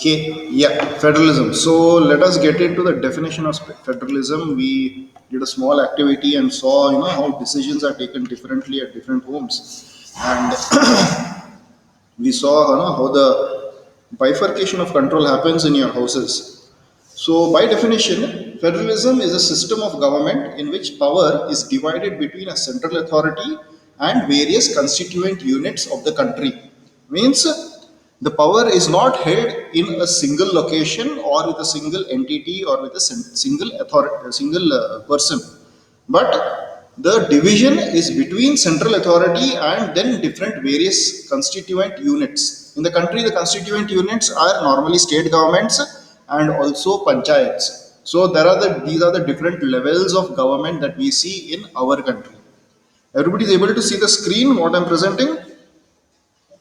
Okay, yeah, federalism. So let us get into the definition of federalism. We did a small activity and saw, how decisions are taken differently at different homes, and we saw, how the bifurcation of control happens in your houses. So, by definition, federalism is a system of government in which power is divided between a central authority and various constituent units of the country. Means the power is not held in a single location or with a single entity or with a single authority, a single person, but the division is between central authority and then different various constituent units. In the country, the constituent units are normally state governments and also panchayats. So these are the different levels of government that we see in our country. Everybody is able to see the screen what I'm presenting.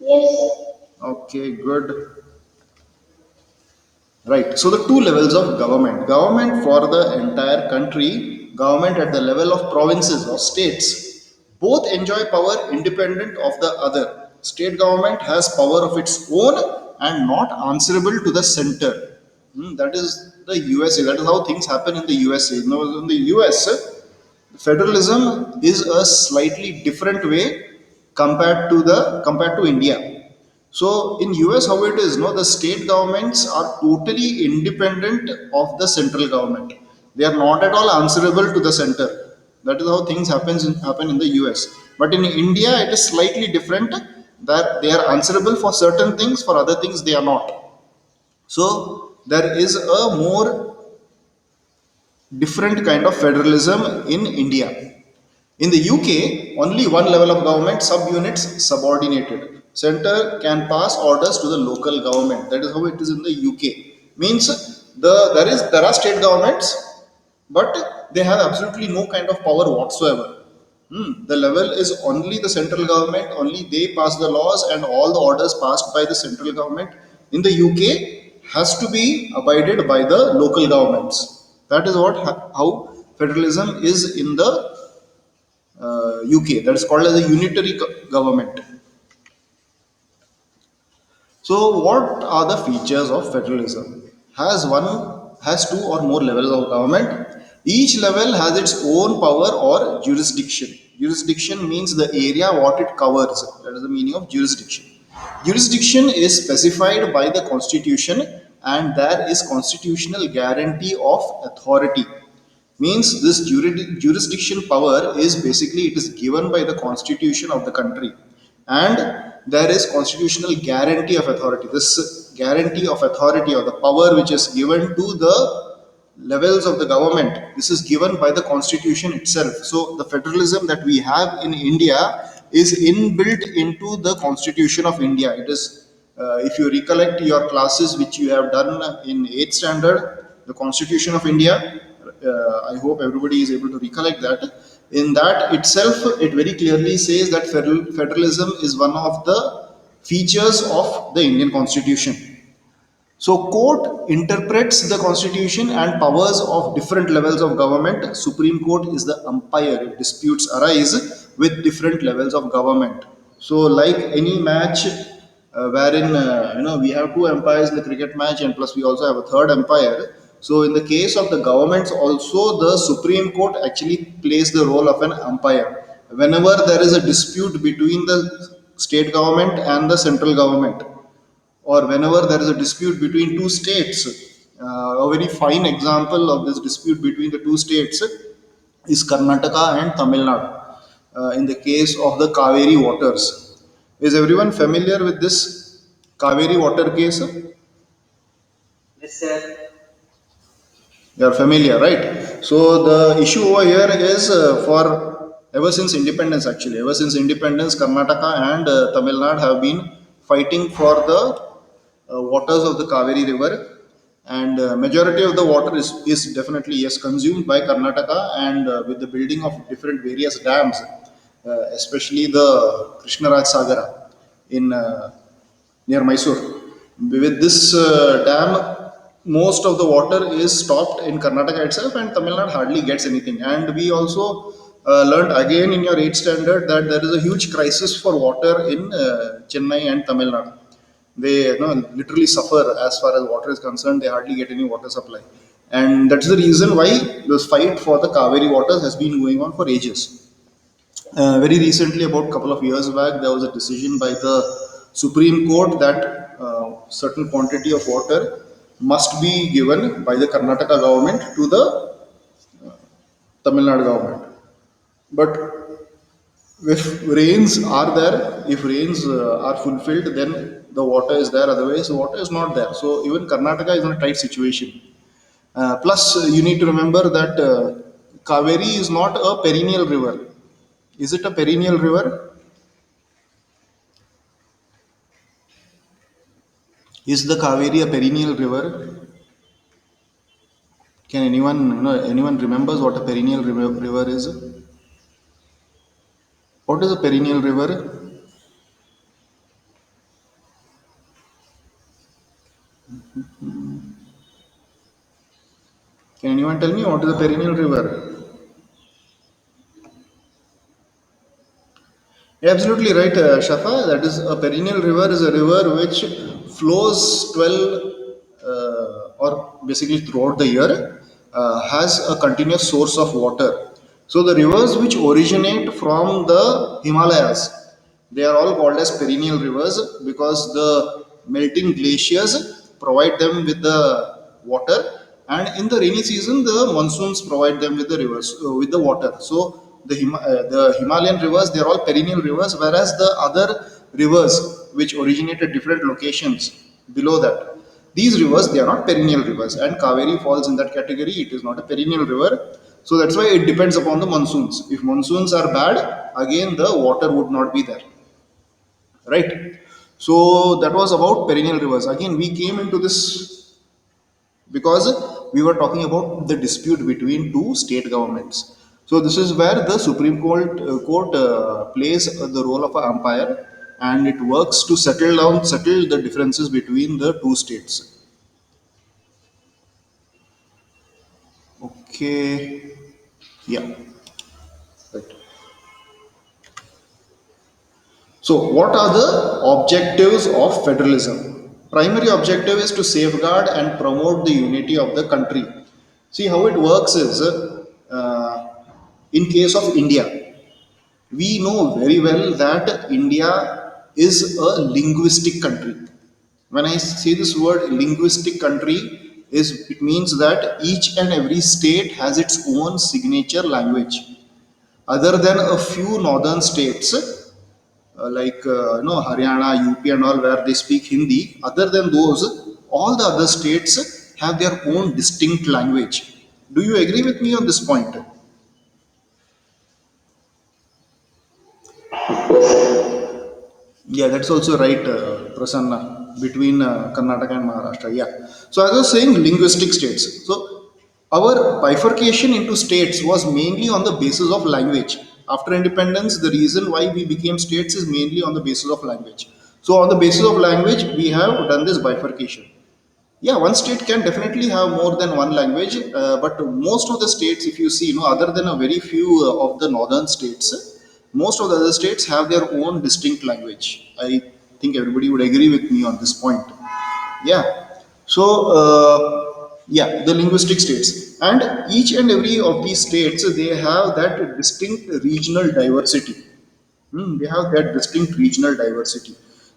Yes, sir. Okay, good. Right. So the two levels of government. Government for the entire country, government at the level of provinces or states, both enjoy power independent of the other. State government has power of its own and not answerable to the center. That is the USA. That is how things happen in the USA. In the US, federalism is a slightly different way compared to India. So in US, how it is, no, the state governments are totally independent of the central government. They are not at all answerable to the center. That is how things happen in the US. But in India, it is slightly different. That they are answerable for certain things, for other things they are not. So there is a more different kind of federalism in India. In the UK, only one level of government, subunits subordinated. Center can pass orders to the local government. That is how it is in the UK. Means there are state governments, but they have absolutely no kind of power whatsoever. The level is only the central government, only they pass the laws, and all the orders passed by the central government in the UK has to be abided by the local governments. That is how federalism is in the UK. That is called as a unitary government. So, what are the features of federalism? Has two or more levels of government. Each level has its own power or jurisdiction. Jurisdiction means the area what it covers. That is the meaning of jurisdiction. Jurisdiction is specified by the constitution, and there is constitutional guarantee of authority. Means this jurisdiction power is basically it is given by the constitution of the country, and there is constitutional guarantee of authority. This guarantee of authority or the power which is given to the levels of the government, this is given by the constitution itself. So the federalism that we have in India is inbuilt into the constitution of India. It is if you recollect your classes which you have done in 8th standard, the constitution of India, I hope everybody is able to recollect that. In that itself, it very clearly says that federalism is one of the features of the Indian constitution. So, court interprets the constitution and powers of different levels of government. Supreme Court is the umpire if disputes arise with different levels of government. So, like any match, wherein we have two umpires in the cricket match, and plus we also have a third umpire. So, in the case of the governments, also the Supreme Court actually plays the role of an umpire. Whenever there is a dispute between the state government and the central government, or whenever there is a dispute between two states. A very fine example of this dispute between the two states is Karnataka and Tamil Nadu. In the case of the Kaveri waters, is everyone familiar with this Kaveri water case? Yes, sir. You are familiar, right? So the issue over here is for ever since independence, actually, ever since independence, Karnataka and Tamil Nadu have been fighting for the waters of the Kaveri River, and majority of the water is definitely yes consumed by Karnataka, and with the building of different various dams, especially the Krishnaraj Sagara in near Mysore. With this dam, most of the water is stopped in Karnataka itself, and Tamil Nadu hardly gets anything. And we also learned again in your 8th standard that there is a huge crisis for water in Chennai and Tamil Nadu. They literally suffer as far as water is concerned. They hardly get any water supply, and that's the reason why this fight for the Kaveri waters has been going on for ages. Very recently, about a couple of years back, there was a decision by the Supreme Court that certain quantity of water must be given by the Karnataka government to the Tamil Nadu government. But if rains are fulfilled, then the water is there. Otherwise, the water is not there. So even Karnataka is in a tight situation. Plus, you need to remember that Kaveri is not a perennial river. Is it a perennial river? Is the Kaveri a perennial river? Can anyone remembers what a perennial river is? What is a perennial river? Can anyone tell me what is a perennial river? You're absolutely right, Shafa. That is, a perennial river is a river which flows 12 or basically throughout the year, has a continuous source of water. So the rivers which originate from the Himalayas, they are all called as perennial rivers because the melting glaciers provide them with the water, and in the rainy season the monsoons provide them with the rivers with the water. So the Himalayan rivers, they are all perennial rivers, whereas the other rivers which originate at different locations below that, these rivers, they are not perennial rivers, and Kaveri falls in that category. It is not a perennial river, so that's why it depends upon the monsoons. If monsoons are bad, again the water would not be there, right? So that was about perennial rivers. Again, we came into this because we were talking about the dispute between two state governments. So this is where the Supreme Court plays the role of an umpire, and it works to settle the differences between the two states. Okay, yeah, right. So, what are the objectives of federalism? Primary objective is to safeguard and promote the unity of the country. See how it works is, in case of India, we know very well that India is a linguistic country. When I say this word linguistic country, is it means that each and every state has its own signature language. Other than a few northern states, like Haryana, UP, and all, where they speak Hindi. Other than those, all the other states have their own distinct language. Do you agree with me on this point? Yeah, that's also right, Prasanna, between Karnataka and Maharashtra. Yeah. So, as I was saying, linguistic states. So, our bifurcation into states was mainly on the basis of language. After independence, the reason why we became states is mainly on the basis of language. So, on the basis of language, we have done this bifurcation. Yeah, one state can definitely have more than one language, but most of the states, if you see, other than a very few of the northern states, most of the other states have their own distinct language. I think everybody would agree with me on this point. Yeah. So, yeah, the linguistic states, and each and every of these states, they have that distinct regional diversity. They have that distinct regional diversity.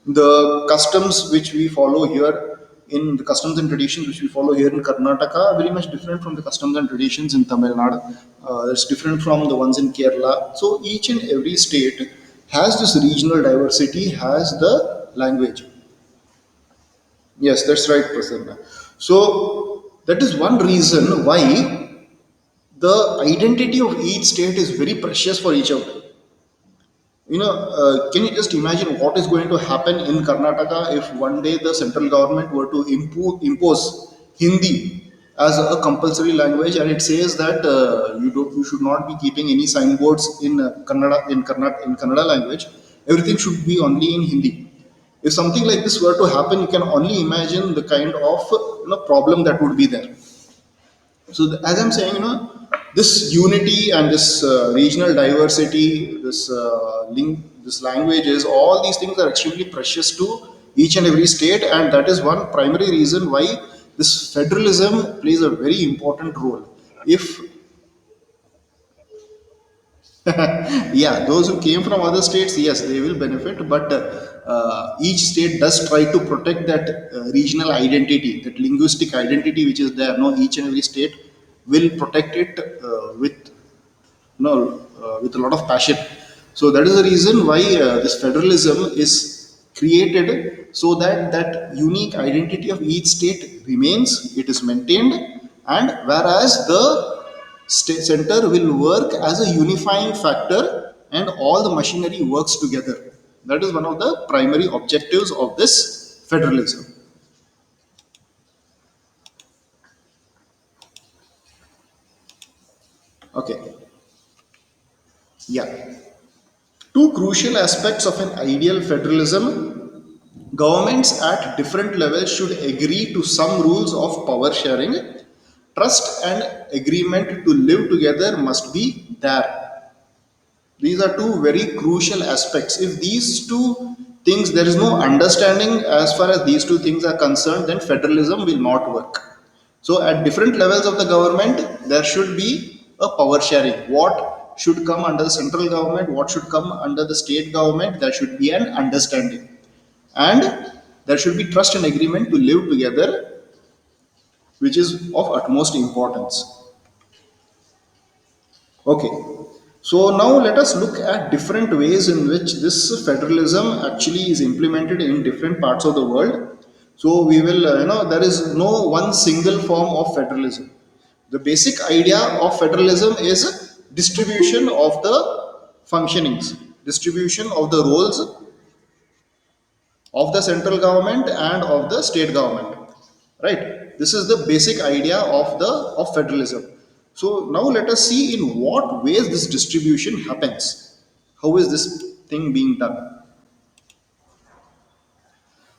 The customs which we follow here, in the customs and traditions which we follow here in Karnataka, are very much different from the customs and traditions in Tamil Nadu. It's different from the ones in Kerala. So each and every state has this regional diversity, has the language. Yes, that's right, Prasanna. So that is one reason why the identity of each state is very precious for each other. Can you just imagine what is going to happen in Karnataka if one day the central government were to impose Hindi as a compulsory language, and it says that you should not be keeping any signboards in Kannada language. Everything should be only in Hindi. If something like this were to happen, you can only imagine the kind of problem that would be there. So as I'm saying, this unity and this regional diversity, this languages, all these things are extremely precious to each and every state, and that is one primary reason why this federalism plays a very important role. If yeah, those who came from other states, yes, they will benefit, but each state does try to protect that regional identity, that linguistic identity which is there. No, each and every state will protect it with with a lot of passion. So that is the reason why this federalism is created, so that that unique identity of each state remains, it is maintained, and whereas the state center will work as a unifying factor and all the machinery works together. That is one of the primary objectives of this federalism. Okay, yeah. Two crucial aspects of an ideal federalism: governments at different levels should agree to some rules of power sharing. Trust and agreement to live together must be there. These are two very crucial aspects. If these two things, there is no understanding as far as these two things are concerned, then federalism will not work. So, at different levels of the government, there should be a power sharing. What should come under the central government, what should come under the state government, there should be an understanding. And there should be trust and agreement to live together, which is of utmost importance. Okay, so now let us look at different ways in which this federalism actually is implemented in different parts of the world. So we will, there is no one single form of federalism. The basic idea of federalism is distribution of the functionings, distribution of the roles of the central government and of the state government, right? This is the basic idea of the of federalism. So now let us see in what ways this distribution happens. How is this thing being done?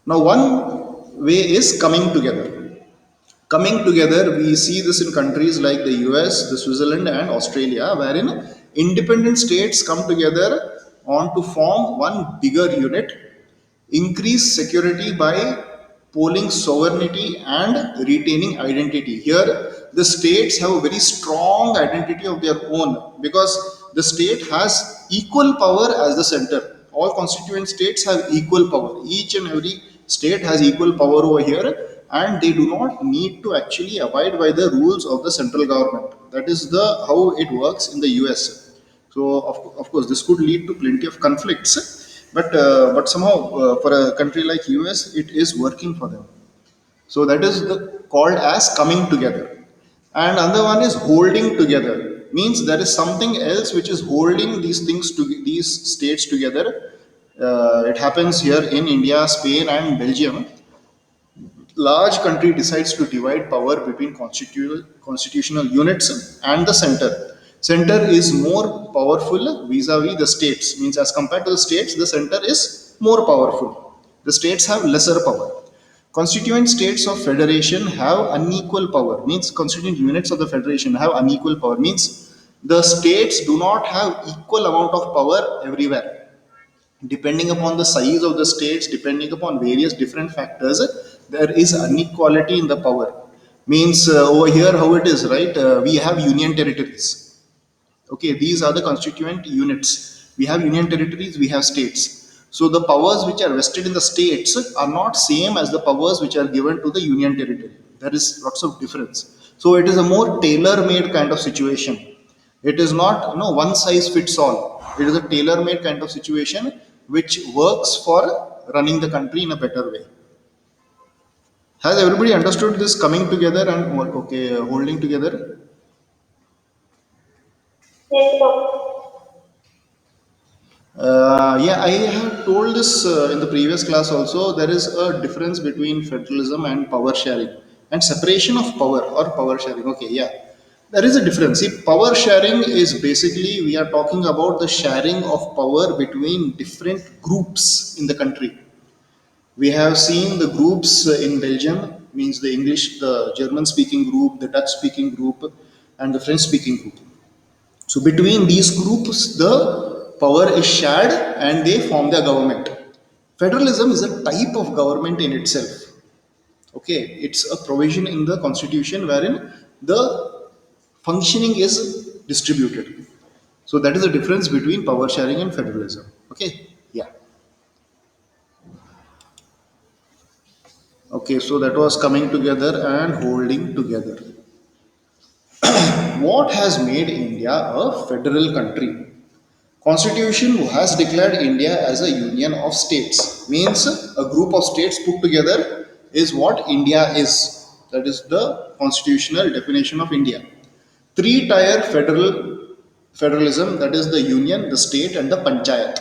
Now one way is coming together. Coming together, we see this in countries like the US, the Switzerland and Australia, wherein independent states come together on to form one bigger unit, increase security by polling sovereignty and retaining identity. Here the states have a very strong identity of their own, because the state has equal power as the center. All constituent states have equal power, each and every state has equal power over here, and they do not need to actually abide by the rules of the central government. That is the how it works in the US. So of course this could lead to plenty of conflicts, but somehow for a country like US it is working for them. So that is called as coming together. And another one is holding together. Means there is something else which is holding these things to these states together. It happens here in India, Spain, and Belgium. Large country decides to divide power between constitutional units and the center. Center is more powerful vis-a-vis the states. Means as compared to the states, the center is more powerful. The states have lesser power. Constituent states of federation have unequal power. Means constituent units of the federation have unequal power. Means the states do not have equal amount of power everywhere. Depending upon the size of the states, depending upon various different factors, there is inequality in the power. Means over here how it is, right? We have union territories. Okay, these are the constituent units. We have union territories, we have states. So the powers which are vested in the states are not same as the powers which are given to the union territory. There is lots of difference. So it is a more tailor made kind of situation. It is not one size fits all. It is a tailor made kind of situation which works for running the country in a better way. Has everybody understood this coming together and okay, holding together? Yes, sir. Yeah, I have told this in the previous class also. There is a difference between federalism and power sharing and separation of power or power sharing. Okay, yeah, there is a difference. See, power sharing is basically we are talking about the sharing of power between different groups in the country. We have seen the groups in Belgium, means the English, the German speaking group, the Dutch speaking group, and the French speaking group. So between these groups, the power is shared and they form their government. Federalism is a type of government in itself. Okay, it's a provision in the constitution wherein the functioning is distributed. So that is the difference between power sharing and federalism. Okay, yeah. Okay, so that was coming together and holding together. What has made India a federal country? Constitution has declared India as a union of states. Means a group of states put together is what India is. That is the constitutional definition of India. Three-tier federalism, that is the union, the state, and the panchayat.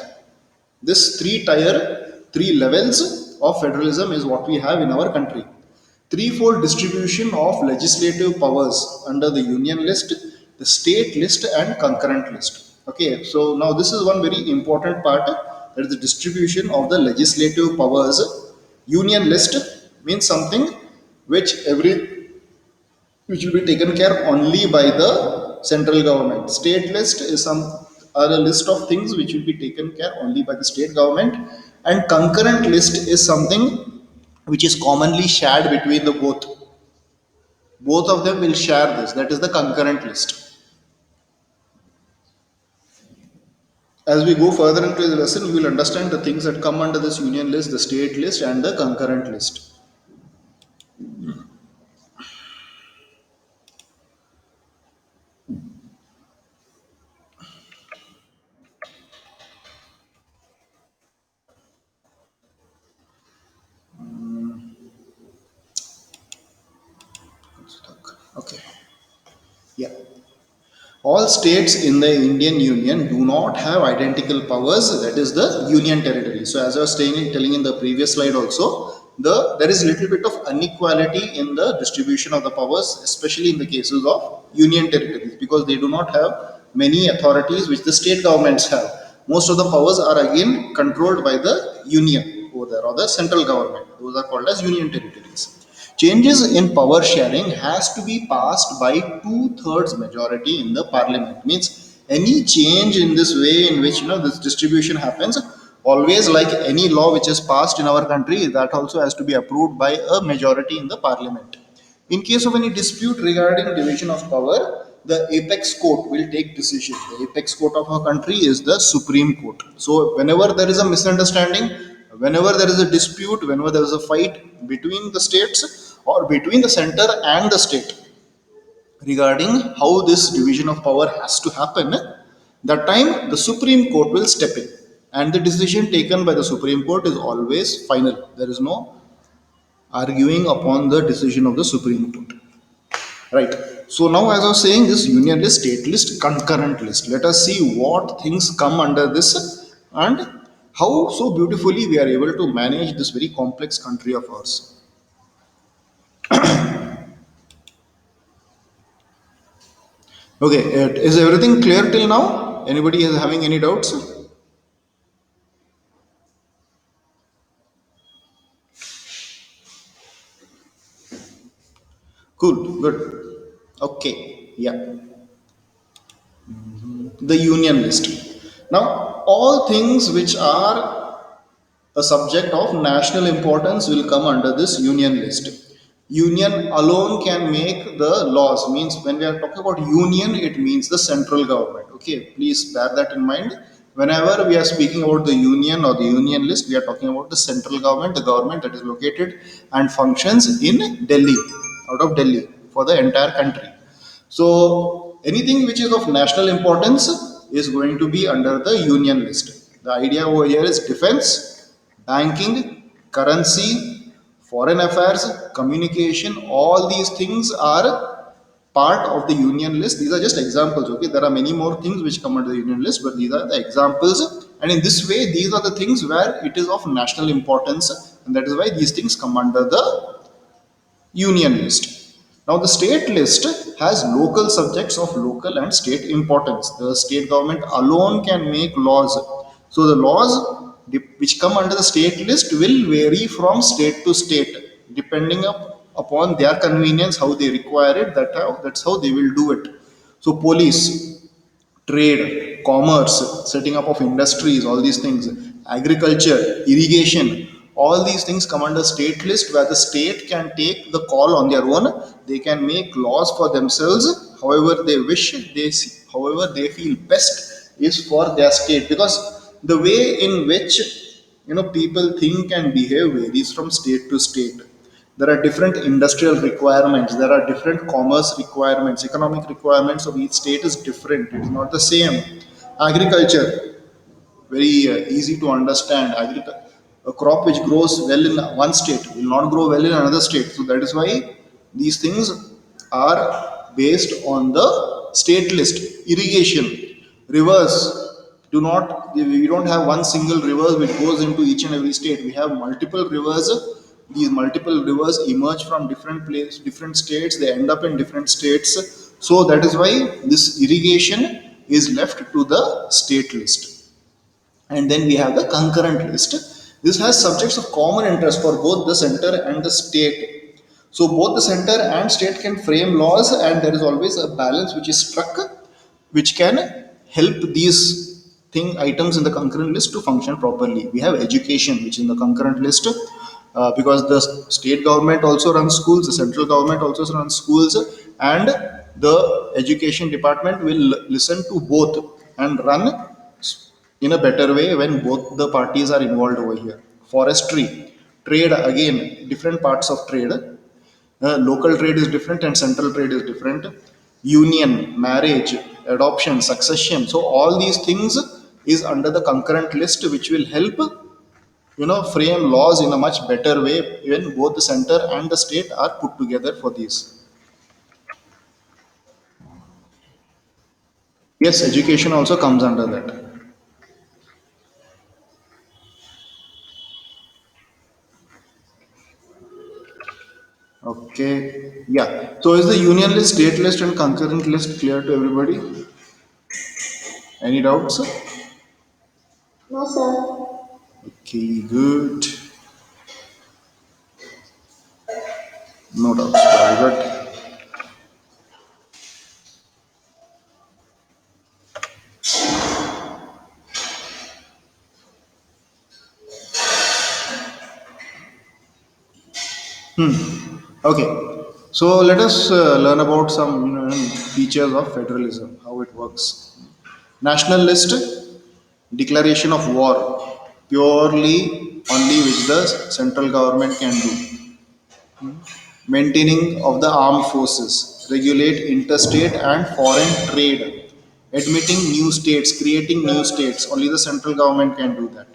This three levels of federalism is what we have in our country. Threefold distribution of legislative powers under the union list, the state list, and concurrent list. Okay, so now this is one very important part, that is the distribution of the legislative powers. Union list means something which will be taken care only by the central government. State list is some other list of things which will be taken care only by the state government, and concurrent list is something which is commonly shared between the both. Both of them will share this. That is the concurrent list. As we go further into the lesson, you will understand the things that come under this union list, the state list, and the concurrent list. Okay. Yeah. All states in the Indian Union do not have identical powers, that is the union territory. So as I was telling in the previous slide also, there is little bit of inequality in the distribution of the powers, especially in the cases of union territories, because they do not have many authorities which the state governments have. Most of the powers are again controlled by the union over there, or the central government. Those are called as union territories. Changes in power sharing has to be passed by two-thirds majority in the parliament. Means any change in this way in which this distribution happens, always like any law which is passed in our country, that also has to be approved by a majority in the parliament. In case of any dispute regarding division of power, the apex court will take decision. The apex court of our country is the Supreme Court. So whenever there is a misunderstanding, whenever there is a dispute, whenever there is a fight between the states or between the center and the state regarding how this division of power has to happen, that time the Supreme Court will step in. And the decision taken by the Supreme Court is always final. There is no arguing upon the decision of the Supreme Court. Right. So now, as I was saying, this union list, state list, concurrent list. Let us see what things come under this and how so beautifully we are able to manage this very complex country of ours. Okay, is everything clear till now? Anybody is having any doubts? Cool, good. Okay, yeah. The union list. Now, all things which are a subject of national importance will come under this union list. Union alone can make the laws. Means when we are talking about union, it means the central government. Okay, please bear that in mind. Whenever we are speaking about the union or the union list, we are talking about the central government, the government that is located and functions in Delhi, out of Delhi for the entire country. So anything which is of national importance is going to be under the union list. The idea over here is defense, banking, currency, foreign affairs, communication. All these things are part of the union list. These are just examples. Okay, there are many more things which come under the union list, but these are the examples. And in this way, these are the things where it is of national importance, and that is why these things come under the union list. Now, the state list has local subjects of local and state importance. The state government alone can make laws. So, the laws which come under the state list will vary from state to state depending upon their convenience, how they require it. That's how they will do it. So, police, trade, commerce, setting up of industries, all these things. agriculture, irrigation, all these things come under state list where the state can take the call on their own. They can make laws for themselves however they wish, however they feel best is for their state, because the way in which people think and behave varies from state to state. There are different industrial requirements, there are different commerce requirements, economic requirements of each state is different, it is not the same. Agriculture, very easy to understand. A crop which grows well in one state will not grow well in another state. So that is why these things are based on the state list. Irrigation, rivers, do not we don't have one single river which goes into each and every state. We have multiple rivers. These multiple rivers emerge from different places, different states, they end up in different states. So that is why this irrigation is left to the state list. And then we have the concurrent list. This has subjects of common interest for both the center and the state. So both the center and state can frame laws, and there is always a balance which is struck, which can help these items in the concurrent list to function properly. We have education, which is in the concurrent list, because the state government also runs schools, the central government also runs schools, and the education department will listen to both and run in a better way when both the parties are involved over here. Forestry, trade, again, different parts of trade. Local trade is different and central trade is different. Union, marriage, adoption, succession. So all these things is under the concurrent list, which will help frame laws in a much better way when both the center and the state are put together for these. Yes, education also comes under that. Okay. Yeah. So is the union list, state list, and concurrent list clear to everybody? Any doubts? No, sir. Okay, good. No doubts. Very good. Okay. So let us learn about some features of federalism, how it works. National list, declaration of war, purely only which the central government can do. Maintaining of the armed forces, regulate interstate and foreign trade, admitting new states, creating new states, only the central government can do that.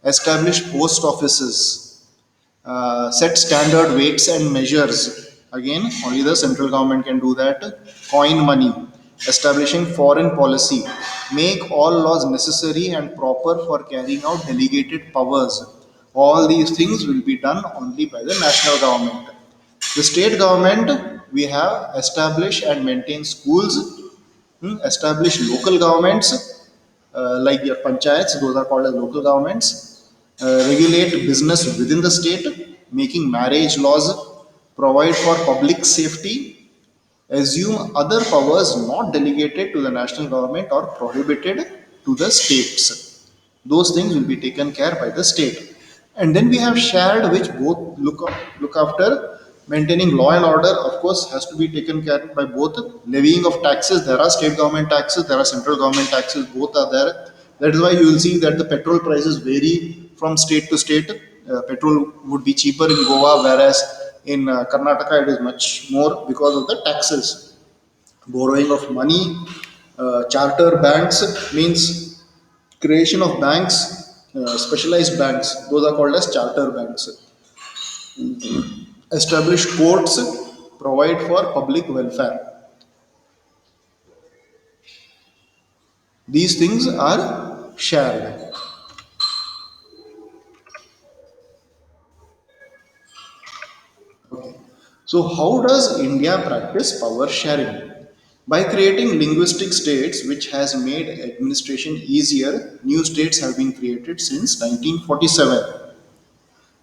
Establish post offices, set standard weights and measures, again, only the central government can do that. Coin money, establishing foreign policy, make all laws necessary and proper for carrying out delegated powers. All these things will be done only by the national government. The state government, we have establish and maintain schools, establish local governments, like your panchayats, those are called as local governments, regulate business within the state, making marriage laws, provide for public safety, assume other powers not delegated to the national government or prohibited to the states. Those things will be taken care by the state. And then we have shared, which both look after maintaining law and order. Of course, has to be taken care by both. Levying of taxes, there are state government taxes, there are central government taxes, both are there. That is why you will see that the petrol prices vary from state to state. Petrol would be cheaper in Goa, whereas in Karnataka it is much more because of the taxes. Borrowing of money, charter banks means creation of banks, specialized banks. Those are called as charter banks. Establish courts, provide for public welfare. These things are shared. So, how does India practice power sharing? By creating linguistic states, which has made administration easier, new states have been created since 1947.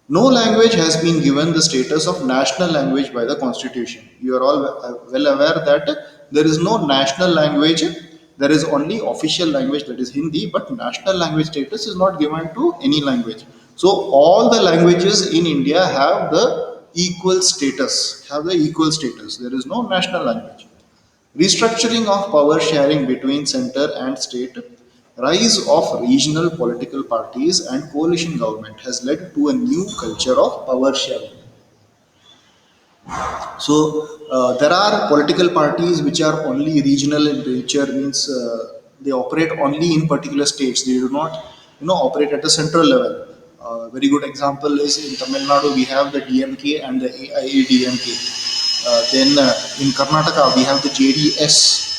No language has been given the status of national language by the constitution. You are all well aware that there is no national language there is only official language, that is Hindi, but national language status is not given to any language. So all the languages in India have the equal status, There is no national language. Restructuring of power sharing between center and state, rise of regional political parties and coalition government has led to a new culture of power sharing. So there are political parties which are only regional in nature, means they operate only in particular states. They do not, operate at a central level. Very good example is in Tamil Nadu we have the DMK and the AIADMK. Then in Karnataka we have the JDS.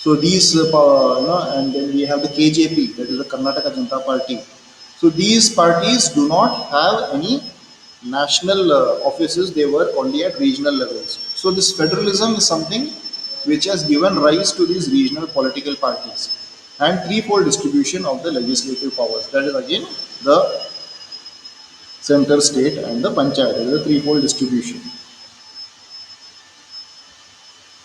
So these, and then we have the KJP, that is the Karnataka Janata Party. So these parties do not have any national offices, they work only at regional levels. So this federalism is something which has given rise to these regional political parties and threefold distribution of the legislative powers. That is again the center, state, and the panchayat. That is the threefold distribution.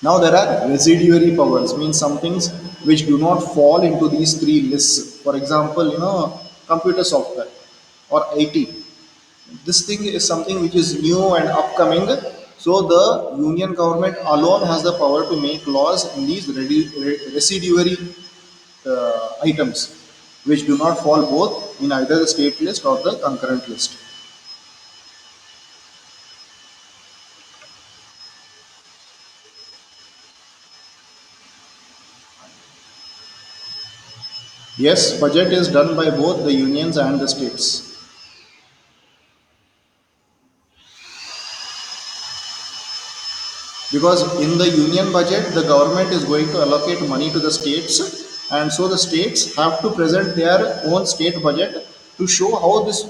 Now there are residuary powers, means some things which do not fall into these three lists. For example, computer software or IT. This thing is something which is new and upcoming. So the union government alone has the power to make laws in these residuary items, which do not fall both in either the state list or the concurrent list. Yes, budget is done by both the unions and the states. Because in the union budget the government is going to allocate money to the states, and so the states have to present their own state budget to show how this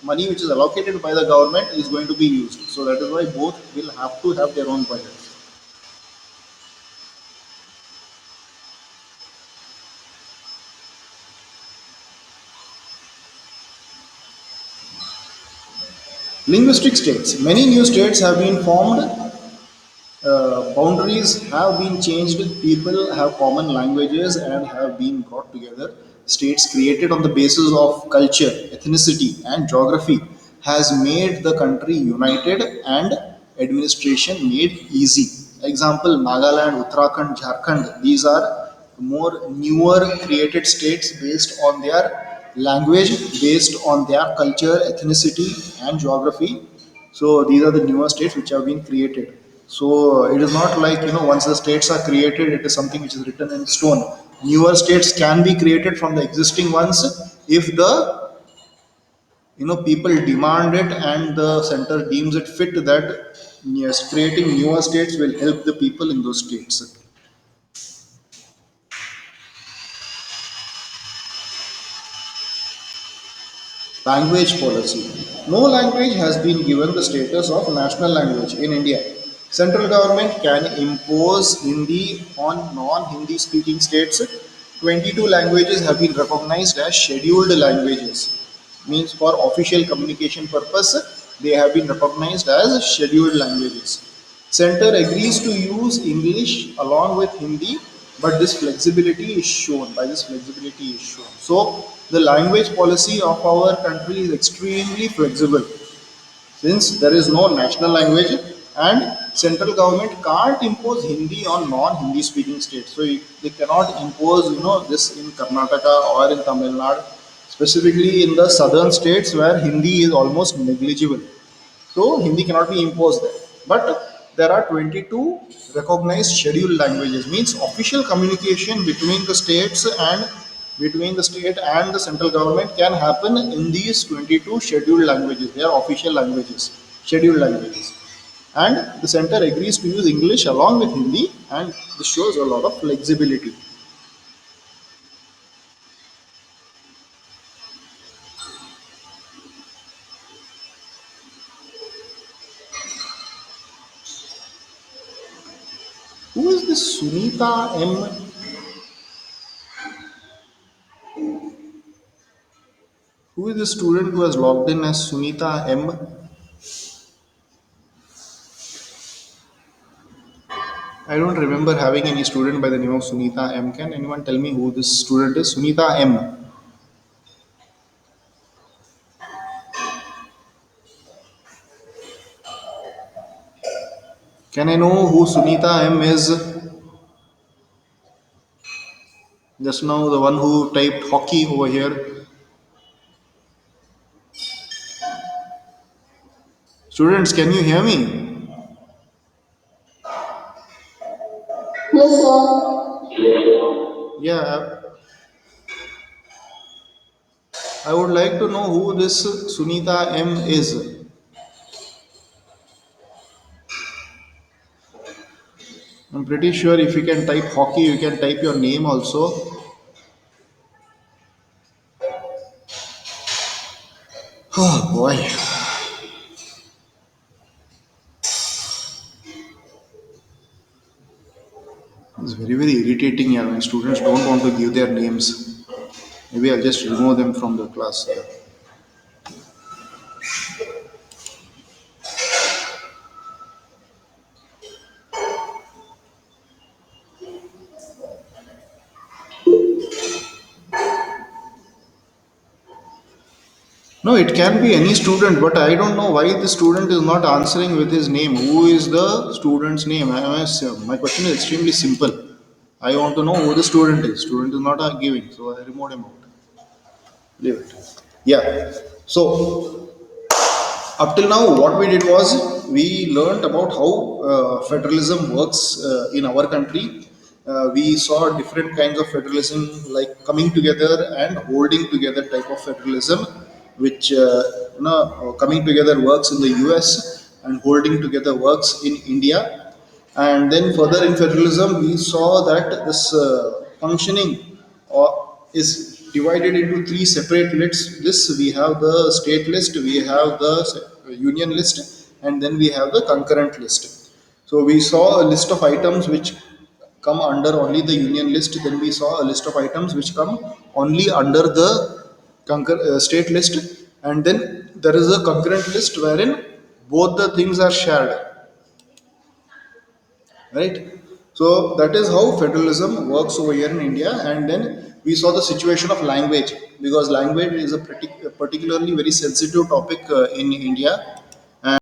money which is allocated by the government is going to be used. So that is why both will have to have their own budgets. Linguistic states, many new states have been formed, boundaries have been changed, people have common languages and have been brought together. States created on the basis of culture, ethnicity, and geography has made the country united and administration made easy. Example Nagaland, Uttarakhand, Jharkhand, these are more newer created states based on their language, based on their culture, ethnicity, and geography. So these are the newer states which have been created. So it is not like, once the states are created, it is something which is written in stone. Newer states can be created from the existing ones if the, people demand it and the center deems it fit that yes, creating newer states will help the people in those states. Language policy. No language has been given the status of national language in India. Central government can impose Hindi on non-Hindi speaking states. 22 languages have been recognized as scheduled languages. Means for official communication purpose, they have been recognized as scheduled languages. Center agrees to use English along with Hindi, but this flexibility is shown. By this flexibility is shown. So the language policy of our country is extremely flexible, since there is no national language and central government can't impose Hindi on non-Hindi speaking states. So they cannot impose, this in Karnataka or in Tamil Nadu, specifically in the southern states where Hindi is almost negligible. So Hindi cannot be imposed there. But there are 22 recognized scheduled languages, means official communication between the state and the central government can happen in these 22 scheduled languages. They are official languages, scheduled languages. And the center agrees to use English along with Hindi, and this shows a lot of flexibility. Who is this Sunita M? Who is the student who has logged in as Sunita M? I don't remember having any student by the name of Sunita M. Can anyone tell me who this student is? Sunita M. Can I know who Sunita M is? Just now, the one who typed hockey over here. Students, can you hear me? Yes, sir. Yeah, I would like to know who this Sunita M is. I'm pretty sure if you can type hockey, you can type your name also. Oh boy, it's very irritating here when students don't want to give their names. Maybe I'll just remove them from the class. No, it can be any student, but I don't know why the student is not answering with his name. Who is the student's name? My question is extremely simple. I want to know who the student is. Student is not giving, so I removed him out. Leave it. Yeah. So up till now, what we did was we learned about how federalism works in our country. We saw different kinds of federalism, like coming together and holding together type of federalism, which coming together works in the US and holding together works in India. And then further in federalism, we saw that this functioning is divided into three separate lists. We have the state list, we have the union list, and then we have the concurrent list. So we saw a list of items which come under only the union list. Then we saw a list of items which come only under the state list, and then there is a concurrent list wherein both the things are shared, right? So that is how federalism works over here in India. And then we saw the situation of language, because language is a particularly very sensitive topic in India.